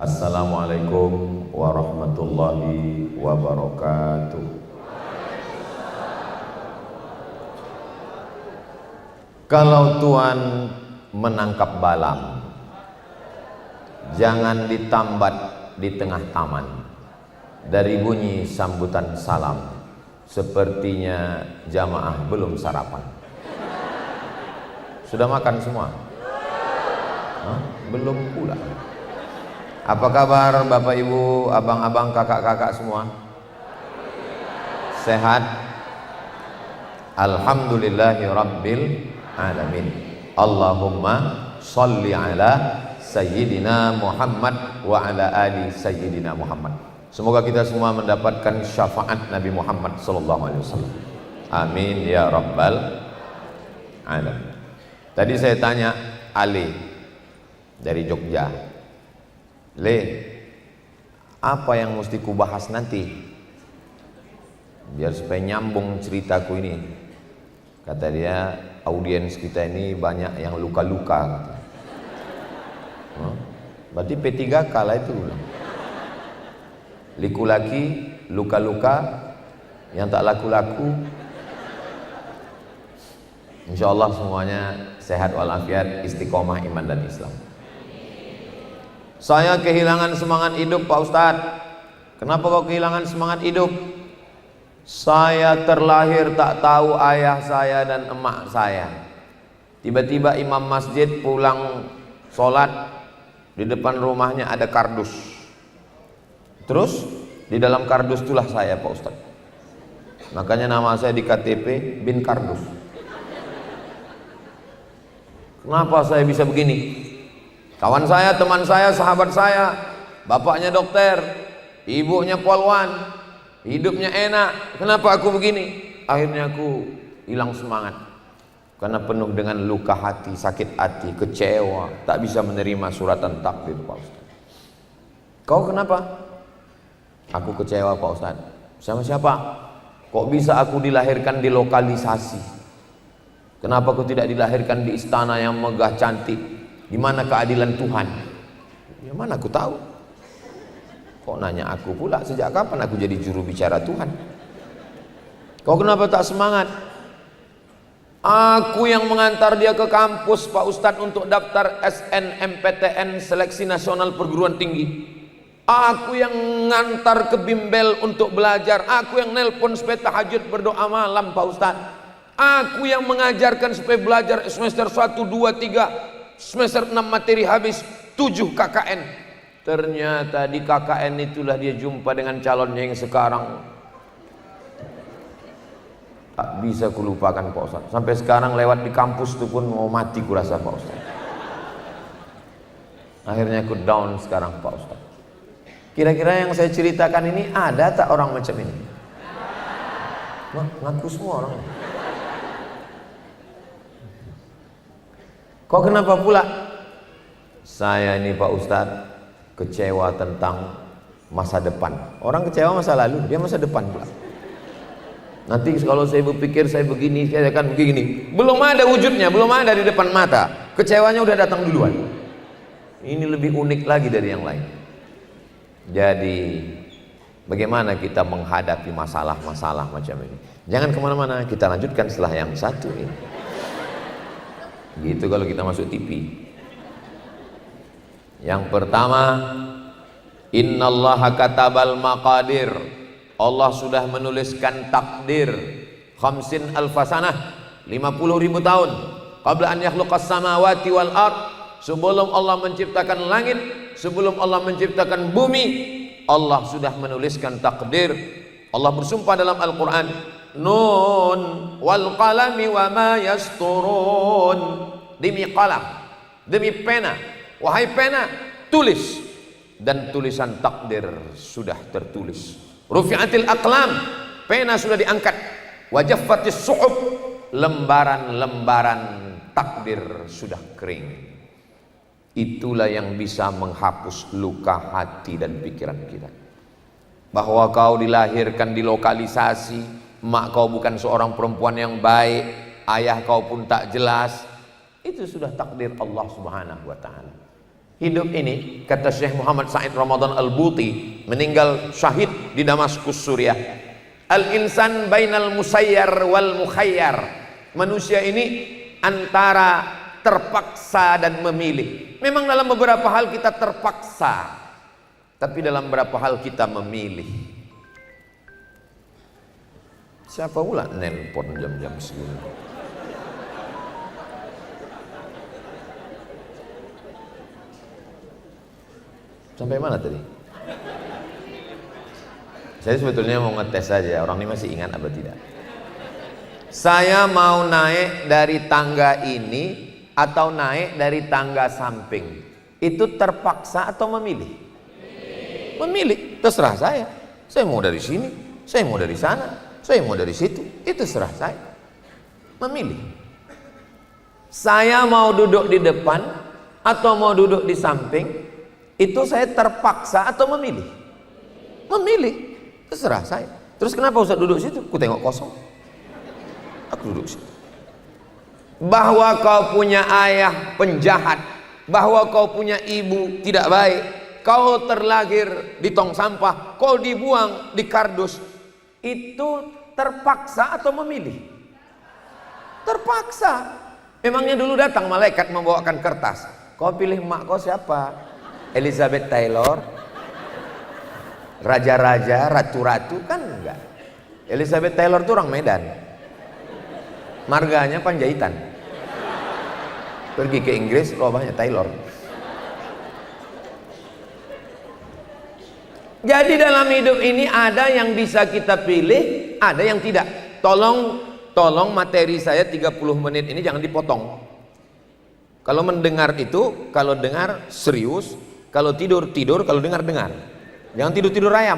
Assalamualaikum warahmatullahi wabarakatuh. Kalau Tuhan menangkap balang, jangan ditambat di tengah taman. Dari bunyi sambutan salam, sepertinya jamaah belum sarapan. Sudah makan semua? Hah? Belum pula. Apa kabar Bapak Ibu, abang-abang, kakak-kakak semua? Sehat? Alhamdulillahi Rabbil Alamin. Allahumma salli ala Sayyidina Muhammad wa ala ali Sayyidina Muhammad. Semoga kita semua mendapatkan syafaat Nabi Muhammad sallallahu alaihi wasallam. Amin ya rabbal alamin. Tadi saya tanya Ali dari Jogja, Le, apa yang mesti kubahas nanti biar supaya nyambung ceritaku ini? Kata dia, audiens kita ini banyak yang luka-luka. Berarti P3K lah itu. Liku-laki, luka-luka, yang tak laku-laku. Insya Allah semuanya sehat walafiat, istiqomah iman dan Islam. Saya kehilangan semangat hidup Pak Ustadz. Kenapa kau kehilangan semangat hidup? Saya terlahir tak tahu ayah saya dan emak saya. Tiba-tiba imam masjid pulang sholat, di depan rumahnya ada kardus. Terus di dalam kardus itulah saya Pak Ustadz. Makanya nama saya di KTP bin Kardus. Kenapa saya bisa begini? Kawan saya, teman saya, sahabat saya, bapaknya dokter, ibunya polwan, hidupnya enak. Kenapa aku begini? Akhirnya aku hilang semangat karena penuh dengan luka hati, sakit hati, kecewa, tak bisa menerima suratan takdir Pak Ustaz. Kau kenapa? Aku kecewa Pak Ustaz. Sama siapa? Kok bisa aku dilahirkan di lokalisasi? Kenapa aku tidak dilahirkan di istana yang megah cantik? Di mana keadilan Tuhan? Ya mana aku tahu? Kok nanya aku pula? Sejak kapan aku jadi juru bicara Tuhan? Kau kenapa tak semangat? Aku yang mengantar dia ke kampus Pak Ustadz untuk daftar SNMPTN Seleksi Nasional Perguruan Tinggi. Aku yang ngantar ke bimbel untuk belajar. Aku yang nelpon supaya tahajud berdoa malam Pak Ustadz. Aku yang mengajarkan supaya belajar semester 1, 2, 3, semester 6 materi habis, 7 KKN. Ternyata di KKN itulah dia jumpa dengan calonnya yang sekarang. Tak bisa kulupakan Pak Ustaz. Sampai sekarang lewat di kampus itu pun mau mati kurasa Pak Ustaz. Akhirnya aku down sekarang Pak Ustaz. Kira-kira yang saya ceritakan ini ada tak orang macam ini? Wah, ngaku semua orang. Kok kenapa pula? Saya ini Pak Ustadz kecewa tentang masa depan. Orang kecewa masa lalu, dia masa depan pula. Nanti kalau saya berpikir saya begini, saya akan begini. Belum ada wujudnya, belum ada di depan mata. Kecewanya udah datang duluan. Ini lebih unik lagi dari yang lain. Jadi bagaimana kita menghadapi masalah-masalah macam ini? Jangan kemana-mana, kita lanjutkan setelah yang satu ini. Gitu kalau kita masuk TV. Yang pertama, innallaha katabal maqadir. Allah sudah menuliskan takdir. Khamsin alfasanah, 50.000 tahun. Qabla an yakhluqas samawati wal ard. Sebelum Allah menciptakan langit, sebelum Allah menciptakan bumi, Allah sudah menuliskan takdir. Allah bersumpah dalam Al-Quran, Nun wal qalami wa ma yasturun. Demi qalam, demi pena, wahai pena, tulis. Dan tulisan takdir sudah tertulis. Rufi'atil aqlam, pena sudah diangkat. Wajaffatis suhuf, lembaran-lembaran takdir sudah kering. Itulah yang bisa menghapus luka hati dan pikiran kita. Bahwa kau dilahirkan di lokalisasi, mak kau bukan seorang perempuan yang baik, ayah kau pun tak jelas, itu sudah takdir Allah Subhanahu wa ta'ala. Hidup ini, kata Syekh Muhammad Said Ramadan Al-Buti, meninggal syahid di Damaskus, Suriah. Al-insan bainal musayyar wal mukhayyar. Manusia ini antara terpaksa dan memilih. Memang dalam beberapa hal kita terpaksa, tapi dalam beberapa hal kita memilih. Siapa pula nelpon jam-jam segini? Sampai mana tadi? Saya sebetulnya mau ngetes saja, orang ini masih ingat apa tidak. Saya mau naik dari tangga ini atau naik dari tangga samping. Itu terpaksa atau memilih? Memilih, terserah saya. Saya mau dari sini, saya mau dari sana, saya mau dari situ. Itu terserah saya. Memilih. Saya mau duduk di depan atau mau duduk di samping, itu saya terpaksa atau memilih? Memilih. Terserah saya. Terus kenapa Ustaz duduk situ? Ku tengok kosong. Aku duduk situ. Bahwa kau punya ayah penjahat, bahwa kau punya ibu tidak baik, kau terlahir di tong sampah, kau dibuang di kardus, itu terpaksa atau memilih? Terpaksa. Memangnya dulu datang malaikat membawakan kertas, kau pilih emak kau siapa? Elizabeth Taylor, raja-raja, ratu-ratu? Kan enggak. Elizabeth Taylor itu orang Medan, marganya Panjaitan. Pergi ke Inggris, banyak Taylor. Jadi dalam hidup ini ada yang bisa kita pilih, ada yang tidak. Tolong materi saya 30 menit ini jangan dipotong. Kalau mendengar itu, kalau dengar serius, kalau tidur, kalau dengar. Jangan tidur ayam.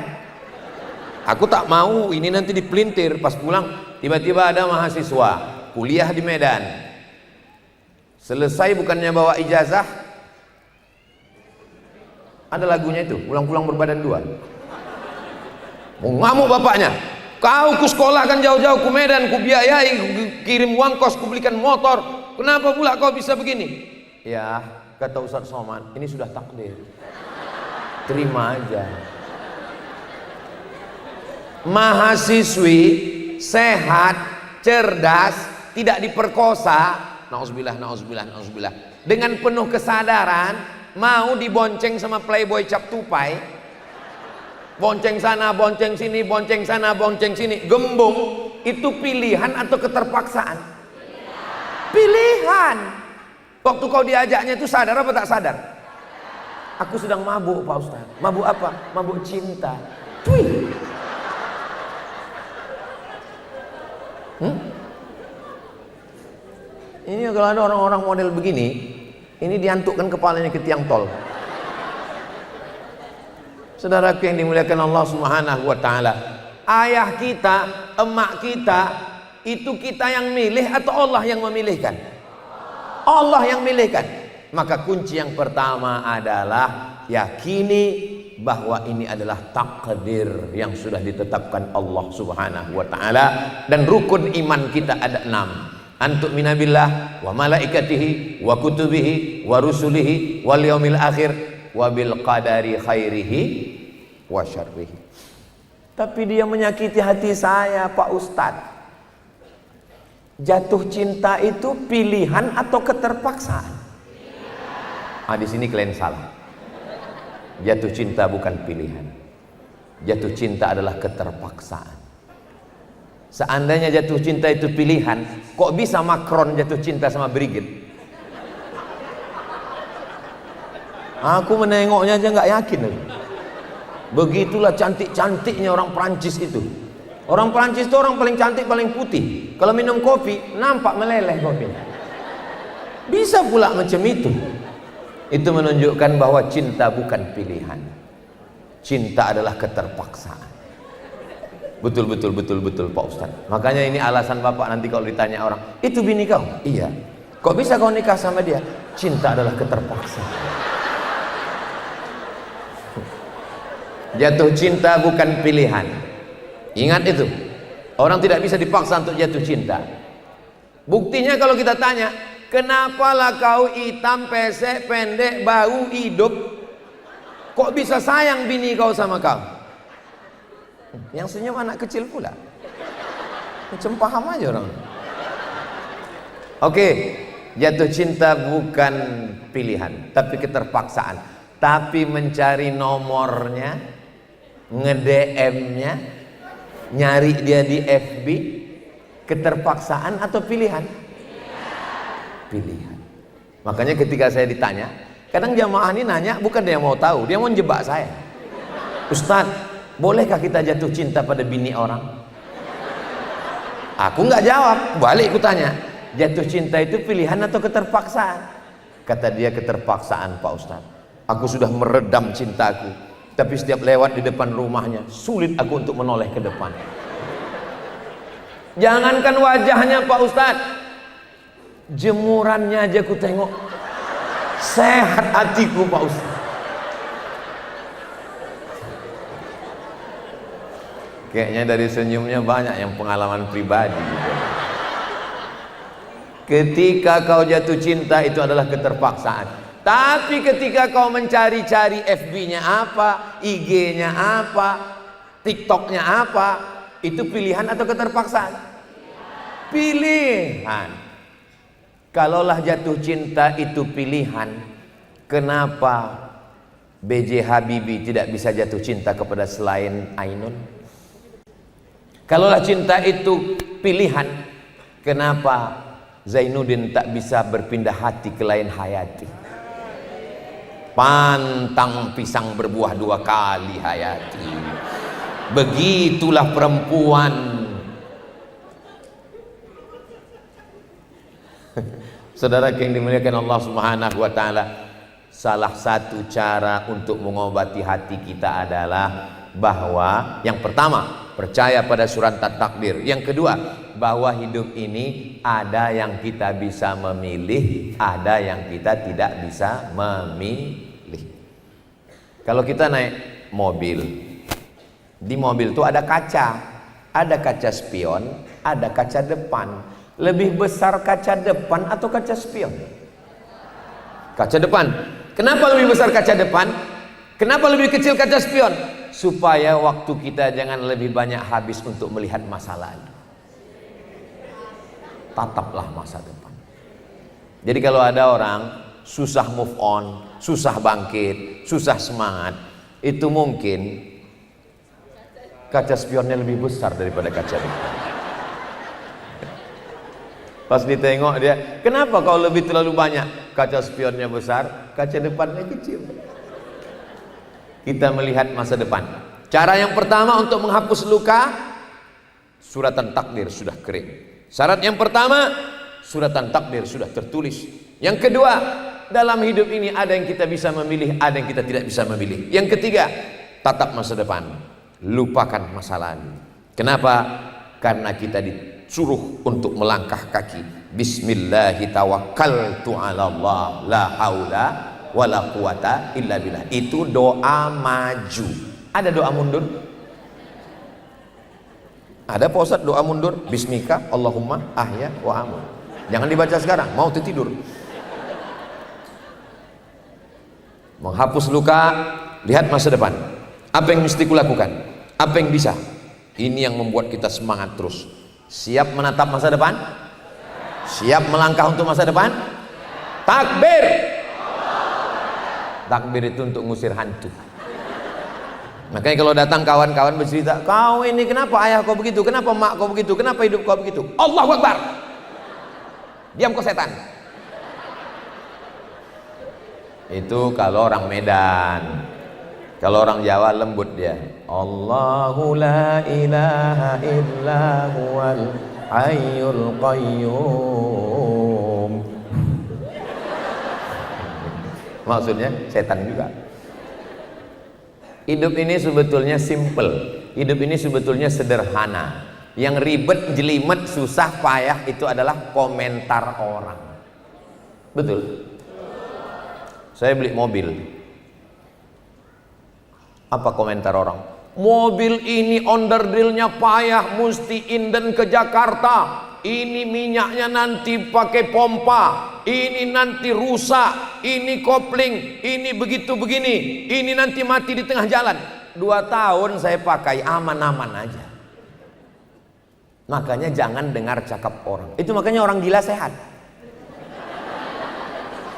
Aku tak mau ini nanti dipelintir pas pulang. Tiba-tiba ada mahasiswa kuliah di Medan, selesai bukannya bawa ijazah, ada lagunya itu, pulang-pulang berbadan dua. Mau ngamuk bapaknya, kau ku sekolahkan jauh-jauh ku Medan, ku biayai, ku kirim uang kos, ku belikan motor, kenapa pula kau bisa begini? Ya, kata Ustaz Somad, ini sudah takdir, terima aja. Mahasiswi sehat, cerdas, tidak diperkosa, nauzubillah, dengan penuh kesadaran, mau dibonceng sama playboy cap tupai, bonceng sana, bonceng sini, bonceng sana, bonceng sini, gembung. Itu pilihan atau keterpaksaan? Pilihan. Waktu kau diajaknya itu sadar apa tak sadar? Aku sedang mabuk Pak Ustaz. Mabuk apa? Mabuk cinta. Wih. Ini kalau ada orang-orang model begini, ini diantukkan kepalanya ke tiang tol. Saudaraku yang dimuliakan Allah Subhanahu wa taala, ayah kita, emak kita, itu kita yang milih atau Allah yang memilihkan? Allah yang milihkan. Maka kunci yang pertama adalah yakini bahwa ini adalah takdir yang sudah ditetapkan Allah Subhanahu wa taala. Dan rukun iman kita ada 6. Antuk minabillah wa malaikatihi wa kutubihi wa rusulihi wal yaumil akhir wa bil qadari khairihi wa syarrihi. Tapi dia menyakiti hati saya, Pak Ustadz. Jatuh cinta itu pilihan atau keterpaksaan? Di sini kalian salah. Jatuh cinta bukan pilihan. Jatuh cinta adalah keterpaksaan. Seandainya jatuh cinta itu pilihan, kok bisa Macron jatuh cinta sama Brigitte? Aku menengoknya aja nggak yakin. Begitulah cantik-cantiknya orang Prancis itu. Orang Prancis itu orang paling cantik, paling putih. Kalau minum kopi, nampak meleleh kopinya. Bisa pula macam itu. Itu menunjukkan bahwa cinta bukan pilihan. Cinta adalah keterpaksaan. Betul Pak Ustaz. Makanya ini alasan Bapak nanti kalau ditanya orang, itu bini kau? Iya. Kok bisa kau nikah sama dia? Cinta adalah keterpaksaan. Jatuh cinta bukan pilihan. Ingat itu. Orang tidak bisa dipaksa untuk jatuh cinta. Buktinya kalau kita tanya, Kenapalah kau hitam, pesek, pendek, bau, hidup, kok bisa sayang bini kau sama kau? Yang senyum anak kecil pula. Macam paham aja orang. Oke, jatuh cinta bukan pilihan, tapi keterpaksaan. Tapi mencari nomornya, nge-DM-nya, nyari dia di FB, keterpaksaan atau pilihan? Pilihan. Makanya ketika saya ditanya, kadang jamaah ini nanya bukan dia mau tahu, dia mau jebak saya. Ustaz, bolehkah kita jatuh cinta pada bini orang? Aku nggak jawab, balik aku tanya, jatuh cinta itu pilihan atau keterpaksaan? Kata dia keterpaksaan Pak Ustaz. Aku sudah meredam cintaku, tapi setiap lewat di depan rumahnya sulit aku untuk menoleh ke depan. Jangankan wajahnya Pak Ustaz, jemurannya aja aku tengok sehat hatiku Pak Ustaz. Kayaknya dari senyumnya banyak yang pengalaman pribadi gitu. Ketika kau jatuh cinta itu adalah keterpaksaan. Tapi ketika kau mencari-cari FB-nya apa, IG-nya apa, TikTok-nya apa, itu pilihan atau keterpaksaan? Pilihan. Kalaulah jatuh cinta itu pilihan, kenapa B.J. Habibie tidak bisa jatuh cinta kepada selain Ainun? Kalaulah cinta itu pilihan, kenapa Zainuddin tak bisa berpindah hati ke lain Hayati? Pantang pisang berbuah dua kali Hayati. Begitulah perempuan. Saudara yang dimuliakan Allah Subhanahu wa taala, salah satu cara untuk mengobati hati kita adalah bahwa yang pertama, percaya pada suratan takdir. Yang kedua, bahwa hidup ini ada yang kita bisa memilih, ada yang kita tidak bisa memilih. Kalau kita naik mobil, di mobil itu ada kaca spion, ada kaca depan. Lebih besar kaca depan atau kaca spion? Kaca depan. Kenapa lebih besar kaca depan? Kenapa lebih kecil kaca spion? Supaya waktu kita jangan lebih banyak habis untuk melihat masa lalu. Tataplah masa depan. Jadi kalau ada orang susah move on, susah bangkit, susah semangat, itu mungkin kaca spionnya lebih besar daripada kaca depan. Pas ditengok dia, kenapa kau lebih terlalu banyak? Kaca spionnya besar, kaca depannya kecil. Kita melihat masa depan. Cara yang pertama untuk menghapus luka, suratan takdir sudah kering. Syarat yang pertama, suratan takdir sudah tertulis. Yang kedua, dalam hidup ini ada yang kita bisa memilih, ada yang kita tidak bisa memilih. Yang ketiga, tatap masa depan, lupakan masa lalu. Kenapa? Karena kita disuruh untuk melangkah kaki. Bismillahi tawakkaltu ala Allah, la haula wala quwata illa billah. Itu doa maju. Ada doa mundur? Ada Pak Ustaz doa mundur? Bismika Allahumma ahya wa amut. Jangan dibaca sekarang, mau tidur. Menghapus luka, lihat masa depan. Apa yang mesti kulakukan? Apa yang bisa? Ini yang membuat kita semangat terus. Siap menatap masa depan? Siap melangkah untuk masa depan? Takbir! Takbir itu untuk ngusir hantu. Makanya kalau datang kawan-kawan bercerita, kau ini kenapa ayah kau begitu, kenapa mak kau begitu, kenapa hidup kau begitu? Allahu Akbar! Diam kau setan. Itu kalau orang Medan. Kalau orang Jawa lembut dia. Allahu la ilaha illa huwal hayyul qayyum. Maksudnya setan juga. Hidup ini sebetulnya simple. Hidup ini sebetulnya sederhana. Yang ribet, jelimet, susah, payah itu adalah komentar orang. Betul? Saya beli mobil. Apa komentar orang? Mobil ini onderdilnya payah, mesti inden ke Jakarta. ini minyaknya nanti pakai pompa, ini nanti rusak, ini kopling, ini begitu begini, ini nanti mati di tengah jalan. 2 tahun saya pakai aman-aman aja. Makanya jangan dengar cakap orang. Itu makanya orang gila sehat.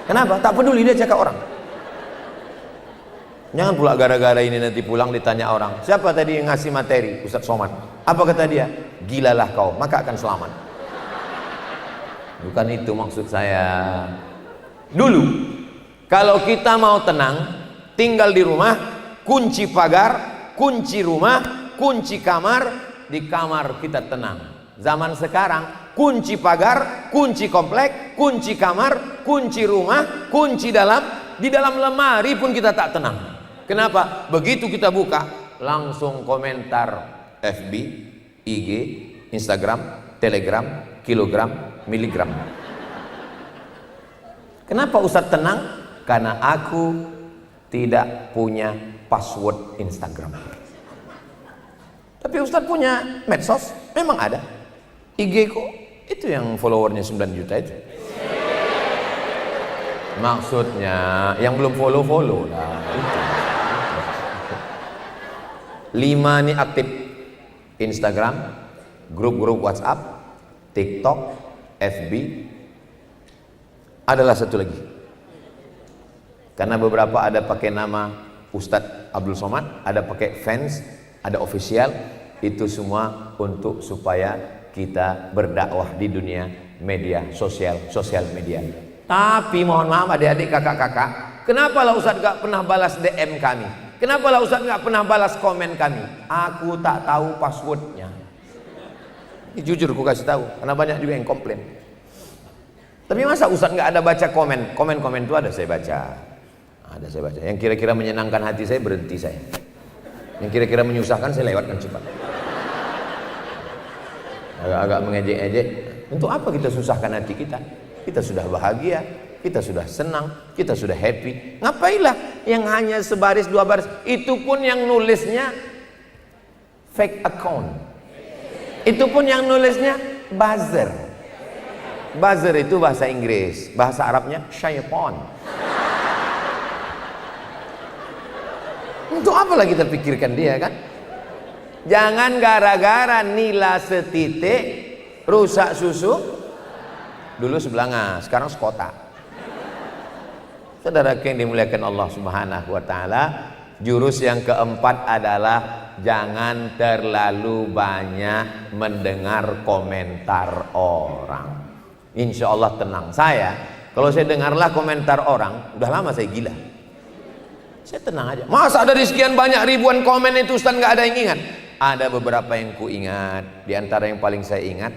Kenapa? Tak peduli dia cakap orang. Jangan pula gara-gara ini nanti pulang ditanya orang, siapa tadi yang ngasih materi? Ustadz Somad. Apa kata dia? Gilalah kau, maka akan selamat. Bukan itu maksud saya. Dulu kalau kita mau tenang, tinggal di rumah, kunci pagar, kunci rumah, kunci kamar, di kamar kita tenang. Zaman sekarang kunci pagar, kunci komplek, kunci kamar, kunci rumah, kunci di dalam lemari pun kita tak tenang. Kenapa? Begitu kita buka, langsung komentar FB, IG, Instagram, Telegram, kilogram, miligram. Kenapa Ustadz tenang? Karena aku tidak punya password Instagram. Tapi Ustadz punya medsos, memang ada. IG ku itu yang followernya 9 juta itu. Maksudnya yang belum follow lah itu. 5 nih aktif Instagram, grup-grup WhatsApp, TikTok, FB. Adalah satu lagi. Karena beberapa ada pakai nama Ustadz Abdul Somad, ada pakai fans, ada official. Itu semua untuk supaya kita berdakwah di dunia media sosial media. Tapi mohon maaf adik-adik, kakak-kakak, kenapa lah Ustadz gak pernah balas DM kami? Kenapa lah Ustadz gak pernah balas komen kami? Aku tak tahu passwordnya. Ini jujur aku kasih tahu, karena banyak juga yang komplain. Tapi masa Ustadz gak ada baca komen? Komen itu ada saya baca. Ada saya baca. Yang kira-kira menyenangkan hati saya, berhenti saya. Yang kira-kira menyusahkan, saya lewatkan cepat. Agak-agak mengejek-ejek. Untuk apa kita susahkan hati kita? Kita sudah bahagia, kita sudah senang, kita sudah happy. Ngapailah yang hanya sebaris 2 baris? Itu pun yang nulisnya fake account. Itu pun yang nulisnya buzzer. Buzzer itu bahasa Inggris, bahasa Arabnya syaitan. Untuk apalah kita pikirkan dia kan? Jangan gara-gara nila setitik rusak susu. Dulu sebelanga, sekarang sekota. Saudara yang dimuliakan Allah Subhanahu wa taala, jurus yang keempat adalah jangan terlalu banyak mendengar komentar orang. Insya Allah tenang. Saya, kalau saya dengarlah komentar orang, udah lama saya gila. Saya tenang aja. Masa dari sekian banyak ribuan komen itu Ustaz nggak ada yang ingat? Ada beberapa yang ku ingat. Di antara yang paling saya ingat,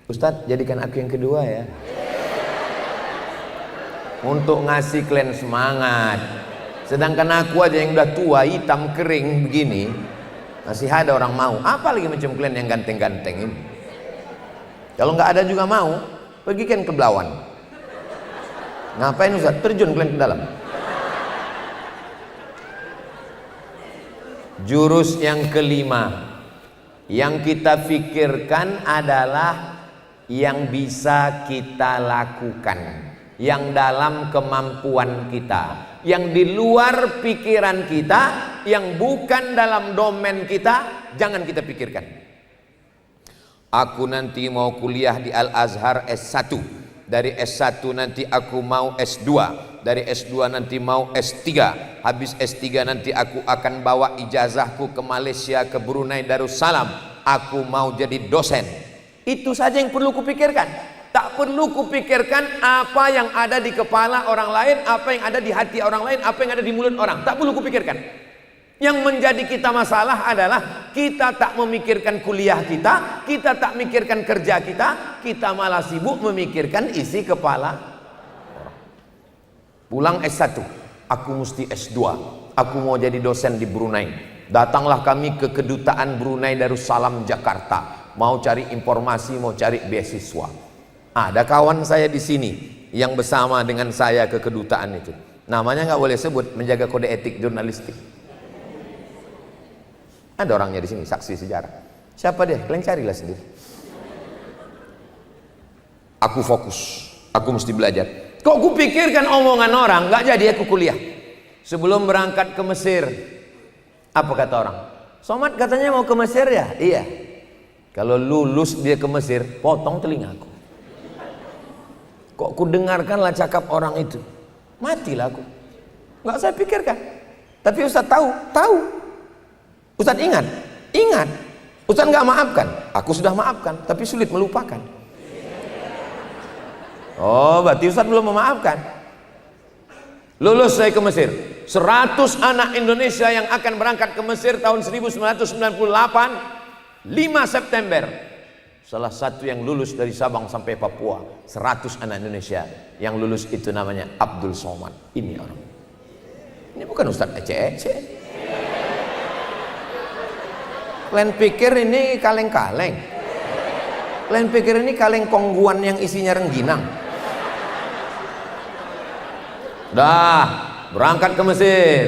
Ustaz jadikan aku yang kedua ya, untuk ngasih kalian semangat. Sedangkan aku aja yang udah tua, hitam, kering begini, masih ada orang mau. Apalagi macam kalian yang ganteng-ganteng ini. Kalau nggak ada juga mau, pergikan ke Belawan. Ngapain Ustaz? Terjun kalian ke dalam. Jurus yang kelima yang kita pikirkan adalah yang bisa kita lakukan, yang dalam kemampuan kita, yang di luar pikiran kita, yang bukan dalam domain kita, jangan kita pikirkan. Aku nanti mau kuliah di Al-Azhar S1, dari S1 nanti aku mau S2, dari S2 nanti mau S3, habis S3 nanti aku akan bawa ijazahku ke Malaysia, ke Brunei Darussalam, aku mau jadi dosen. Itu saja yang perlu kupikirkan. Tak perlu kupikirkan apa yang ada di kepala orang lain, apa yang ada di hati orang lain, apa yang ada di mulut orang. Tak perlu kupikirkan. Yang menjadi kita masalah adalah kita tak memikirkan kuliah kita, kita tak memikirkan kerja kita malah sibuk memikirkan isi kepala. Pulang S1, aku mesti S2, aku mau jadi dosen di Brunei. Datanglah kami ke kedutaan Brunei Darussalam Jakarta, mau cari informasi, mau cari beasiswa. Ada kawan saya di sini yang bersama dengan saya ke kedutaan itu. Namanya nggak boleh sebut, menjaga kode etik jurnalistik. Ada orangnya di sini, saksi sejarah. Siapa dia? Kalian carilah sendiri. Aku fokus, aku mesti belajar. Kok aku pikirkan omongan orang, nggak jadi aku kuliah. Sebelum berangkat ke Mesir, apa kata orang? Somad katanya mau ke Mesir ya? Iya. Kalau lulus dia ke Mesir, potong telingaku. Kok ku dengarkanlah cakap orang itu, matilah aku. Nggak saya pikirkan. Tapi Ustaz tahu. Ustaz ingat. Ustaz nggak maafkan. Aku sudah maafkan, tapi sulit melupakan. Oh, berarti Ustaz belum memaafkan. Lulus saya ke Mesir. 100 anak Indonesia yang akan berangkat ke Mesir tahun 1998, 5 September. Salah satu yang lulus dari Sabang sampai Papua, 100 anak Indonesia yang lulus itu namanya Abdul Somad. Ini orang. Ini bukan Ustaz ece-ece. Kalian pikir ini kaleng-kaleng? Kalian pikir ini kaleng kongguan yang isinya rengginang? Dah, berangkat ke Mesir.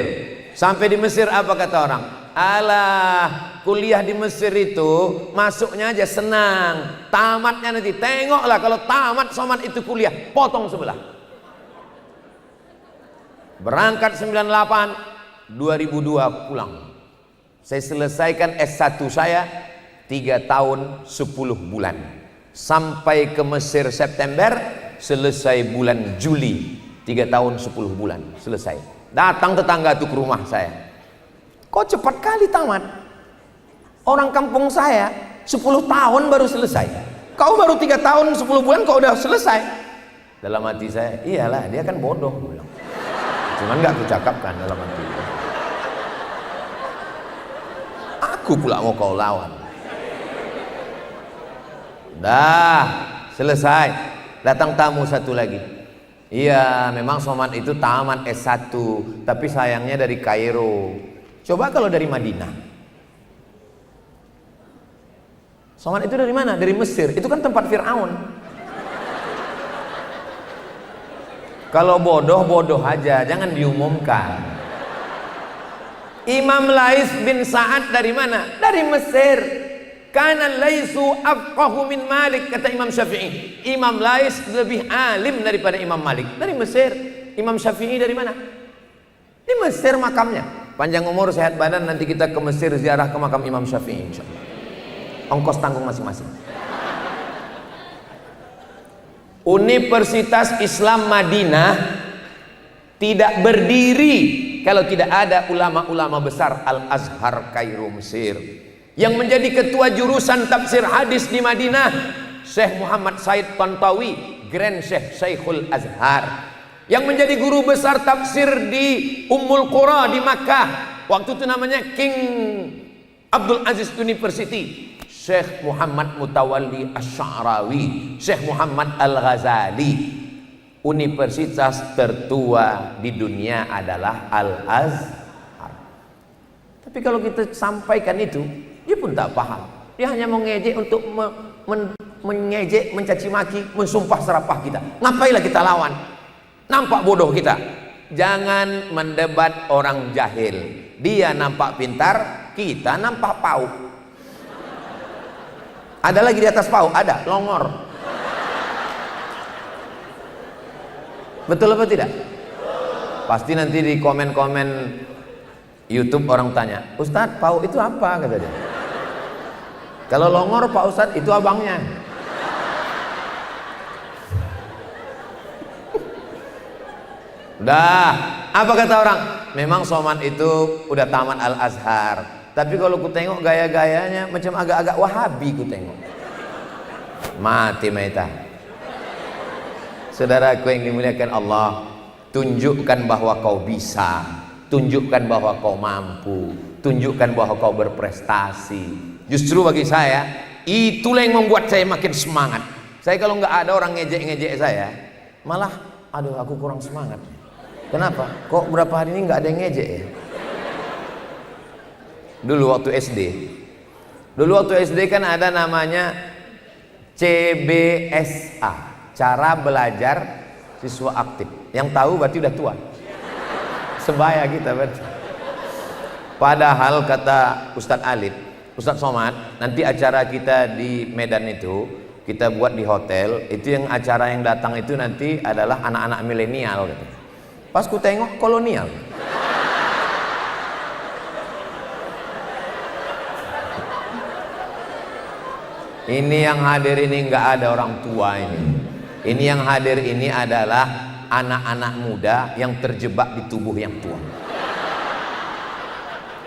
Sampai di Mesir apa kata orang? Alah, kuliah di Mesir itu masuknya aja senang, tamatnya nanti. Tengoklah kalau tamat Somad itu kuliah, potong sebelah. Berangkat 98, 2002 pulang. Saya selesaikan S1 saya 3 tahun 10 bulan. Sampai ke Mesir September, selesai bulan Juli. 3 tahun 10 bulan selesai. Datang tetangga tuh ke rumah saya. Kok cepat kali tamat? Orang kampung saya 10 tahun baru selesai. Kau baru 3 tahun 10 bulan kau udah selesai. Dalam hati saya, iyalah dia kan bodoh. Cuman gak kucakapkan dalam hati. Aku pula mau kau lawan. Dah selesai. Datang tamu satu lagi. Iya, memang Somad itu tamat S1, tapi sayangnya dari Kairo. Coba kalau dari Madinah. Somad itu dari mana? Dari Mesir. Itu kan tempat Fir'aun. Kalau bodoh aja, jangan diumumkan. Imam Lais bin Sa'ad dari mana? Dari Mesir. Kana laisu afqahu min Malik, kata Imam Syafi'i. Imam Lais lebih alim daripada Imam Malik. Dari Mesir. Imam Syafi'i dari mana? Di Mesir makamnya. Panjang umur sehat badan, nanti kita ke Mesir ziarah ke makam Imam Syafi'i insyaallah. Ongkos tanggung masing-masing. Universitas Islam Madinah tidak berdiri kalau tidak ada ulama-ulama besar Al-Azhar Kairo Mesir. Yang menjadi ketua jurusan tafsir hadis di Madinah Syekh Muhammad Said Tantawi, Grand Syekh Syekhul Azhar. Yang menjadi guru besar tafsir di Ummul Qura di Makkah, waktu itu namanya King Abdul Aziz University, Syekh Muhammad Mutawalli Asy-Sy'rawi, Syekh Muhammad Al-Ghazali. Universitas tertua di dunia adalah Al-Azhar. Tapi kalau kita sampaikan itu, dia pun tak paham. Dia hanya mau ngejek untuk mengejek, mencaci maki, mensumpah serapah kita. Ngapailah kita lawan? Nampak bodoh kita. Jangan mendebat orang jahil. Dia nampak pintar, kita nampak pauk. Ada lagi di atas pauk? Ada, longor. Betul apa tidak? Pasti nanti di komen-komen YouTube orang tanya, Ustadz, pauk itu apa? Kata dia. Kalau longor Pak Ustadz itu abangnya. Udah, apa kata orang? Memang Somad itu udah tamat Al-Azhar. Tapi kalau ku tengok gaya-gayanya macam agak-agak Wahabi ku tengok. Mati Maita. Saudaraku yang dimuliakan Allah, tunjukkan bahwa kau bisa, tunjukkan bahwa kau mampu, tunjukkan bahwa kau berprestasi. Justru bagi saya, itulah yang membuat saya makin semangat. Saya kalau nggak ada orang ngejek-ngejek saya, malah, aduh aku kurang semangat. Kenapa? Kok berapa hari ini nggak ada yang ngejek ya? Dulu waktu SD kan ada namanya CBSA, cara belajar siswa aktif. Yang tahu berarti udah tua. Sebaya kita berarti. Padahal kata Ustadz Alif, Ustadz Somad, nanti acara kita di Medan itu kita buat di hotel. Itu yang acara yang datang itu nanti adalah anak-anak milenial gitu. Pas ku tengok kolonial. Ini yang hadir ini nggak ada orang tua ini. Ini yang hadir ini adalah anak-anak muda yang terjebak di tubuh yang tua.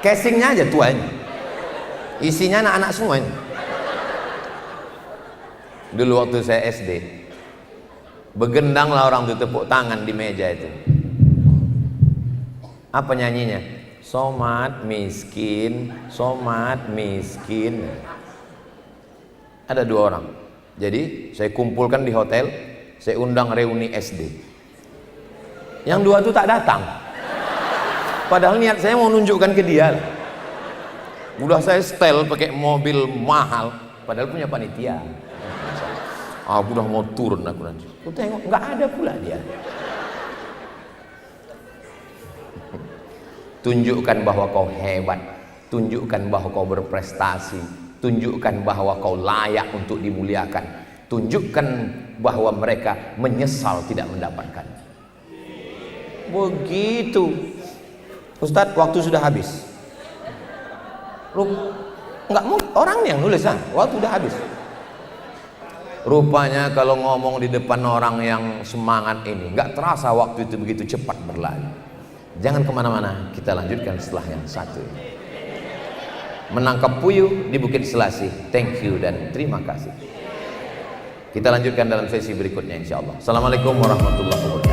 Casingnya aja tua ini. Isinya anak-anak semua ini. Dulu waktu saya SD, begendanglah orang itu tepuk tangan di meja itu. Apa nyanyinya? Somat miskin, somat miskin. Ada 2 orang. Jadi saya kumpulkan di hotel, saya undang reuni SD. Yang 2 itu tak datang. Padahal niat saya mau nunjukkan ke dia. Udah saya setel pakai mobil mahal, padahal punya panitia. Aku udah mau turun aku nanti. Aku tengok nggak ada pula dia. Tunjukkan bahwa kau hebat, tunjukkan bahwa kau berprestasi, tunjukkan bahwa kau layak untuk dimuliakan, tunjukkan bahwa mereka menyesal tidak mendapatkan. Begitu. Ustadz, waktu sudah habis. Nggak mau orang yang nulis, waktu sudah habis. Rupanya kalau ngomong di depan orang yang semangat ini, nggak terasa waktu itu begitu cepat berlalu. Jangan kemana-mana, kita lanjutkan setelah yang satu ini. Menangkap puyuh di Bukit Selasih. Thank you dan terima kasih. Kita lanjutkan dalam sesi berikutnya insya Allah. Assalamualaikum warahmatullahi wabarakatuh.